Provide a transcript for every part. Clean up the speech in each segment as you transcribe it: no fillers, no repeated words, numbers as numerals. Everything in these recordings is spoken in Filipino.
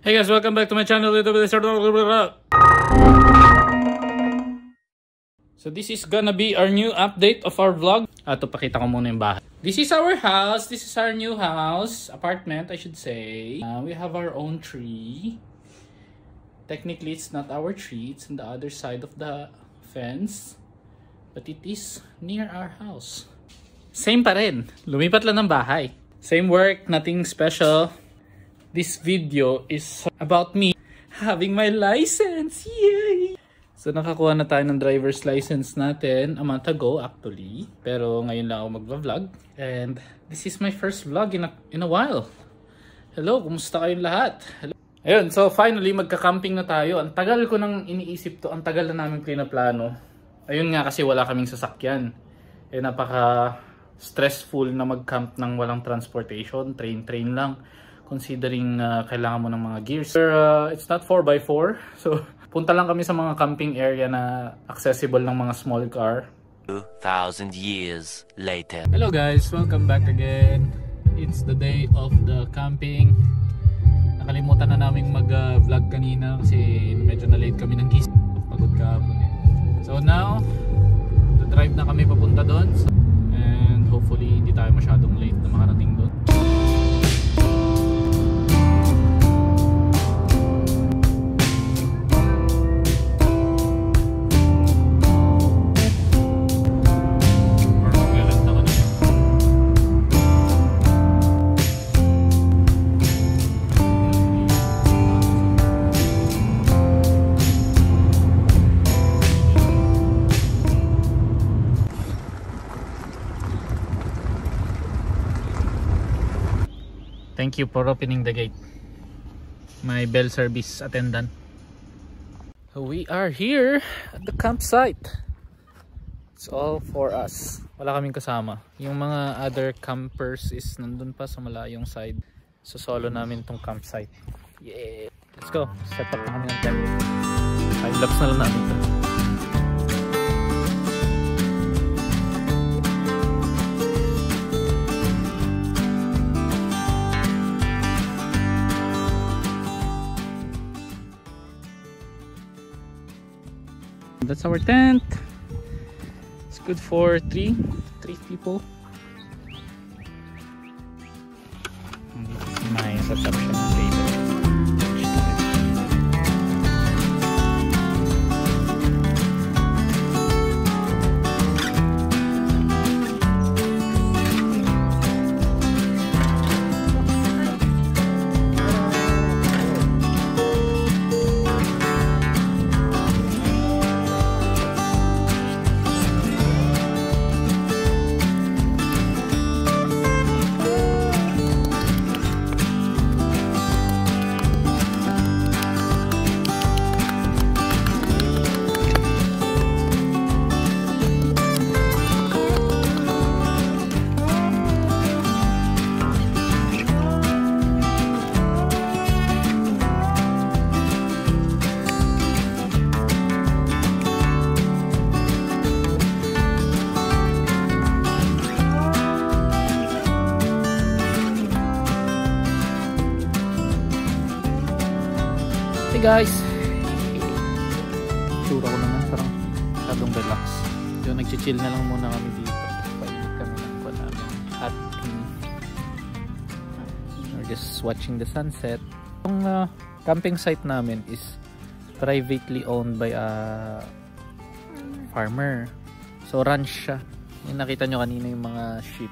Hey guys, welcome back to my channel. So this is gonna be our new update of our vlog. Ito, pakita ko muna yung bahay. This is our house. This is our new house. Apartment, I should say. We have our own tree. Technically, it's not our tree. It's on the other side of the fence. But it is near our house. Same pa rin. Lumipat lang ng bahay. Same work, nothing special. This video is about me having my license. Yay! So nakakuha na tayo ng driver's license natin a month ago actually. Pero ngayon lang ako magva-vlog. And this is my first vlog in a while. Hello, kumusta kayong lahat? Hello. Ayun, so finally magka-camping na tayo. Ang tagal ko nang iniisip to. Ang tagal na namin plano. Ayun nga kasi wala kaming sasakyan. Eh napaka stressful na mag-camp ng walang transportation. Train lang. Considering kailangan mo ng mga gears. It's not 4x4. So, punta lang kami sa mga camping area na accessible ng mga small car. 2,000 years later. Hello guys! Welcome back again. It's the day of the camping. Nakalimutan na naming mag-vlog kanina kasi medyo na-late kami ng gising. Pagod kahapon eh. So now, drive na kami papunta doon. And hopefully, hindi tayo masyadong late na makarating doon. Thank you for opening the gate. My bell service attendant. We are here at the campsite. It's all for us. Wala kaming kasama. Yung mga other campers is nandun pa sa malayong side. So solo namin tong campsite. Yeah! Let's go. Set up na kami ng tent. Time-lapse na lang namin ito. That's our tent. It's good for three people. And this is my setup siya ng table. Hey guys! Tsura ko naman parang masyadong relax. So nag-chill na lang muna kami dito. Painit kami ng kuwan namin. At we're just watching the sunset. Yung camping site namin is privately owned by a farmer. So ranch siya. Yung nakita nyo kanina yung mga sheep.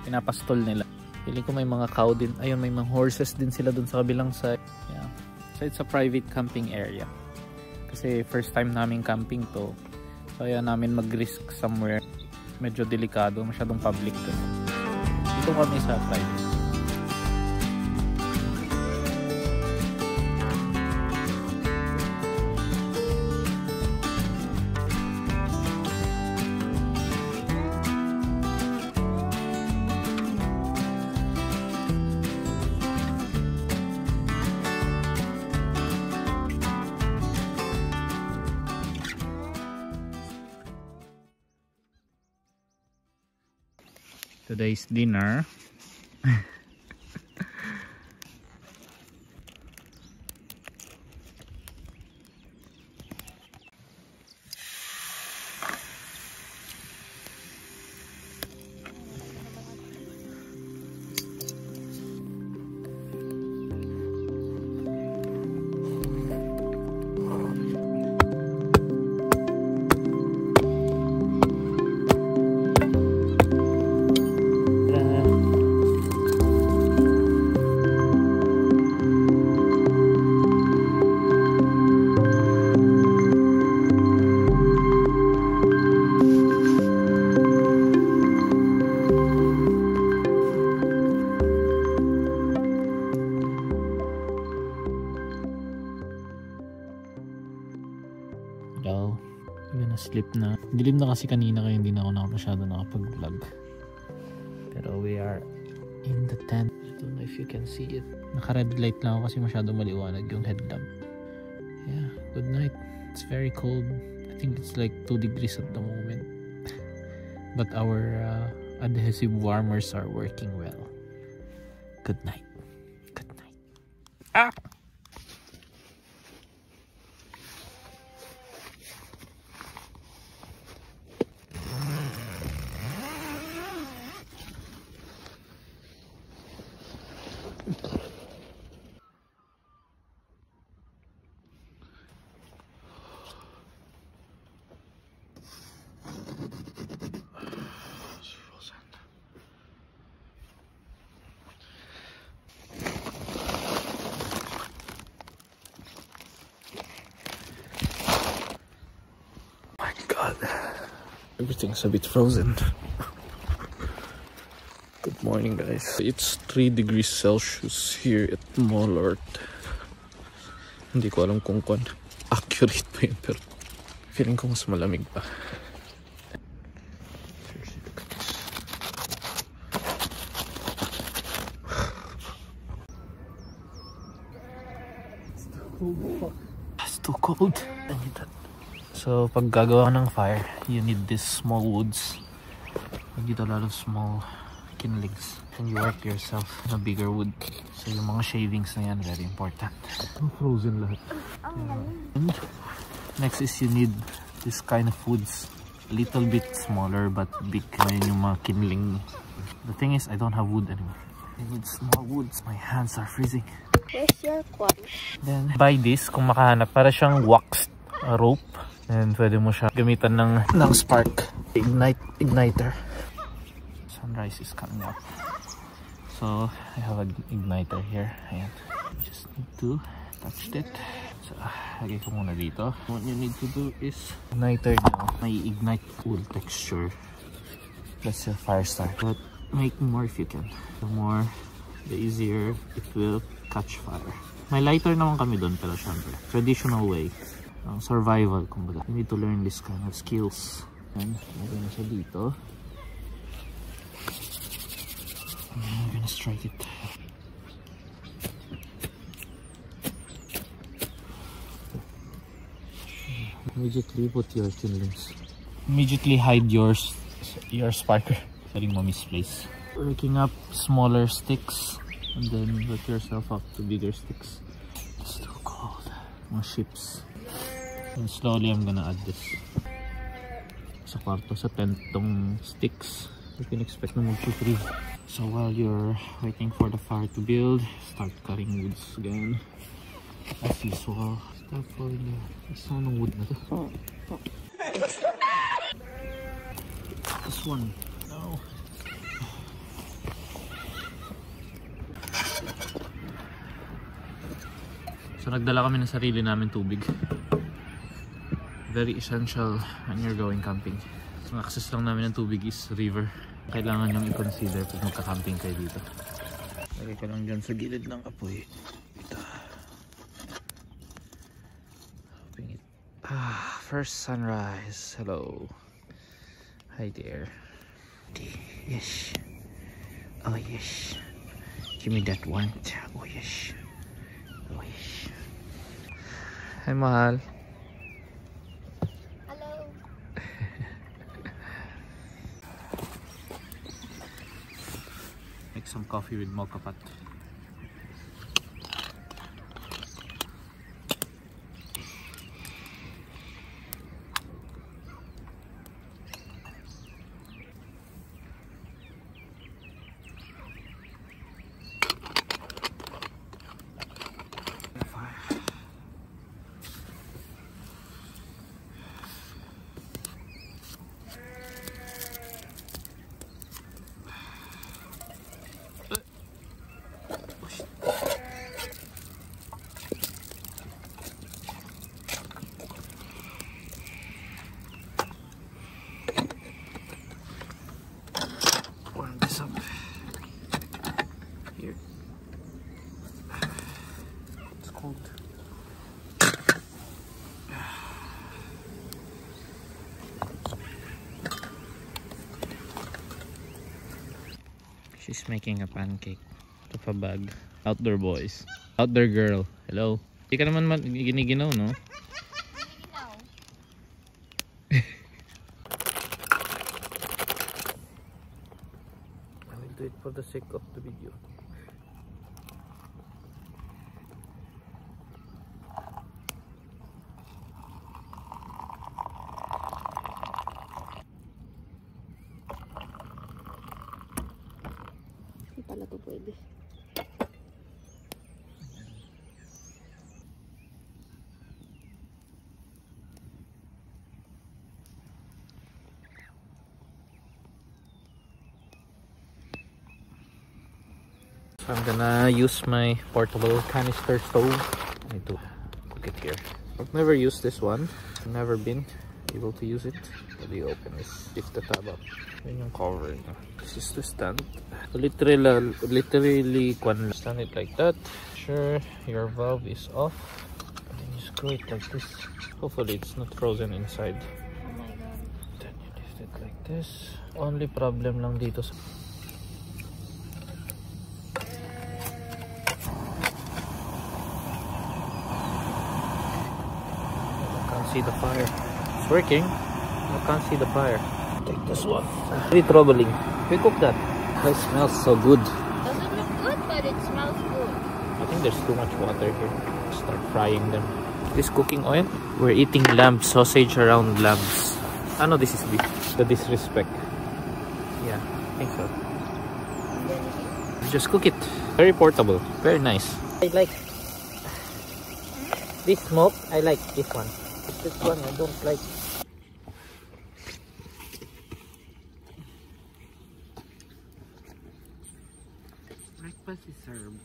Pinapastol nila. Feeling ko may mga cow din. Ayun, may mga horses din sila dun sa kabilang side. Yeah. So it's a private camping area. Kasi first time namin camping to. So ayaw namin mag-risk somewhere. Medyo delikado, masyadong public to. Dito kami sa private. Today's dinner gonna sleep na. Dilim na kasi kanina kaya hindi na ako masyado nakapag-vlog. Pero we are in the tent. I don't know if you can see it. Naka-red light lang ako kasi masyado maliwanag yung headlamp. Yeah, good night. It's very cold. I think it's like 2 degrees at the moment. But our adhesive warmers are working well. Good night. Good night. Ah! Everything's a bit frozen. Good morning, guys. It's 3 degrees Celsius here at Malort. Hindi ko alam kung accurate pa yun, pero feeling ko mas malamig pa. It's too cold. I need that. So, pag gagawa ng fire, you need these small woods. You need a lot of small kindlings. And you work yourself a bigger wood. So, yung mga shavings na yan, very important. Frozen lahat. And next is you need this kind of woods. A little bit smaller but big. Ngayon yung mga kindling. The thing is, I don't have wood anymore. I need small woods. My hands are freezing. Where's your quad? Then, buy this kung makahanap. Para siyang waxed rope. And pwede mo siya gamitan ng spark igniter. Sunrise is coming up. So I have an igniter here. Ayan. Just need to touch it. So lagay ko muna dito. What you need to do is igniter now. May ignite wood texture. That's your fire start. But make more if you can. The more, the easier it will catch fire. May lighter naman kami doon, pero syempre traditional way. Survival, kumbaga. You need to learn this kind of skills. And lagay na siya dito. And I'm gonna strike it. Immediately put your kindlings. Immediately hide your sparker. Saling mo misplace. Breaking up smaller sticks and then put yourself up to bigger sticks. It's too cold. Mga ships. And slowly I'm gonna add this. Sa kwarto, sa tent tong sticks. You can expect na mag-freeze. So while you're waiting for the fire to build, start cutting woods again. As usual. Start for the... Isa ng wood na to. This one. No. So nagdala kami ng sarili namin tubig. Very essential when you're going camping. So access lang namin ng tubig is river. Kailangan yung i-consider pag magka-camping kayo dito. Lagay ko lang dyan sa gilid ng apoy. Ito. Hoping it. First sunrise. Hello. Hi there. Yes. Oh yes. Give me that warmth. Oh yes. Oh yes. Hi mahal. Make some coffee with mocha pot. She's making a pancake out of a bag. Outdoor boys. Outdoor girl. Hello. Hindi ka naman giniginaw, no? I will do it for the sake of the video. Hindi pala ito pwede. So I'm gonna use my portable canister stove. I need to cook it here. I've never used this one. I've never been able to use it. How do you open this? Lift the tab up. Yun yung cover. This is the stand. Literally stand it like that. Sure, your valve is off. And then you screw it like this. Hopefully it's not frozen inside. Oh my god. Then you lift it like this. Only problem lang dito sa see the fire. It's working. I can't see the fire. Take this one. Really troubling. We cook that. It smells so good. Doesn't look good, but it smells good. I think there's too much water here. Start frying them. This cooking oil. We're eating lamb sausage around lambs. I know this is the disrespect. Yeah, I think so. Just cook it. Very portable. Very nice. I like this smoke. I like this one. This one I don't like. Breakfast is served.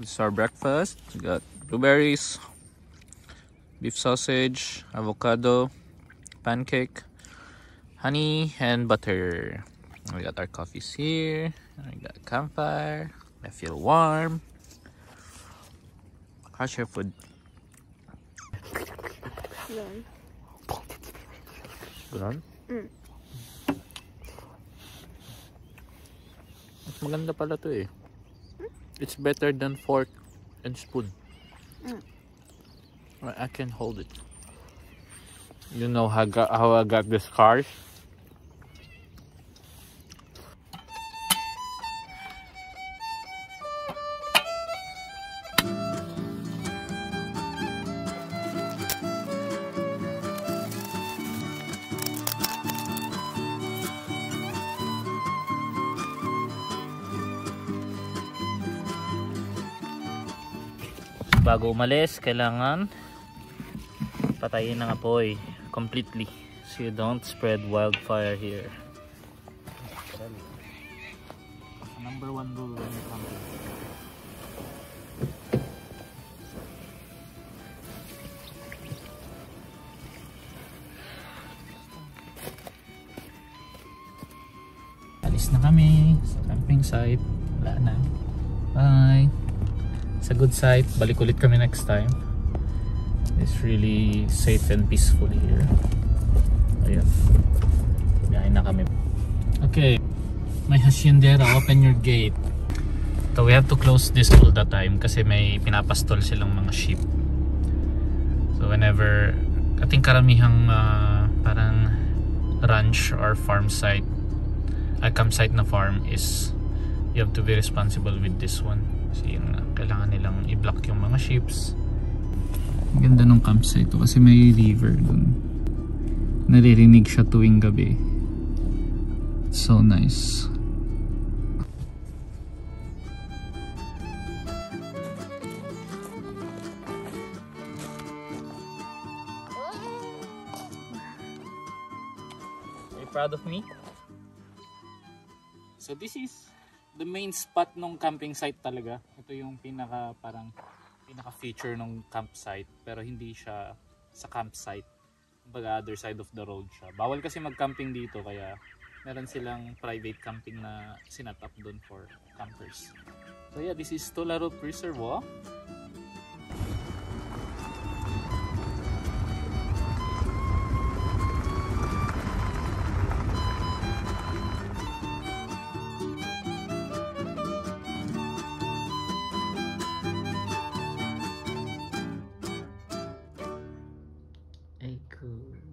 This is our breakfast. We got blueberries, beef sausage, avocado, pancake, honey, and butter. We got our coffees here. We got campfire. I feel warm. How's your food? Yan. Good. Mas maganda pala to eh. It's better than fork and spoon. I can hold it. You know how I got this scars? Bago umalis, kailangan patayin ng apoy completely so you don't spread wildfire here. Number one rule when you come here. Alis na kami sa camping site. Wala na. Bye. It's a good site. Balik ulit kami next time. It's really safe and peaceful here. Ayan. Biyahin na kami. Okay. May haciendera. Open your gate. So we have to close this all the time kasi may pinapastol silang mga sheep. So whenever, I think karamihang parang ranch or farm site, a campsite na farm is, you have to be responsible with this one. Kasi yun, kailangan nilang i-block yung mga ships. Ganda ng campsite to kasi may river dun. Naririnig siya tuwing gabi. So nice. Are you proud of me? So this is the main spot ng camping site talaga. Ito yung pinaka feature ng campsite, pero hindi siya sa campsite. Kumbaga other side of the road siya. Bawal kasi mag-camping dito kaya meron silang private camping na sinat up doon for campers. So yeah, this is Tularup Reservoir. my God.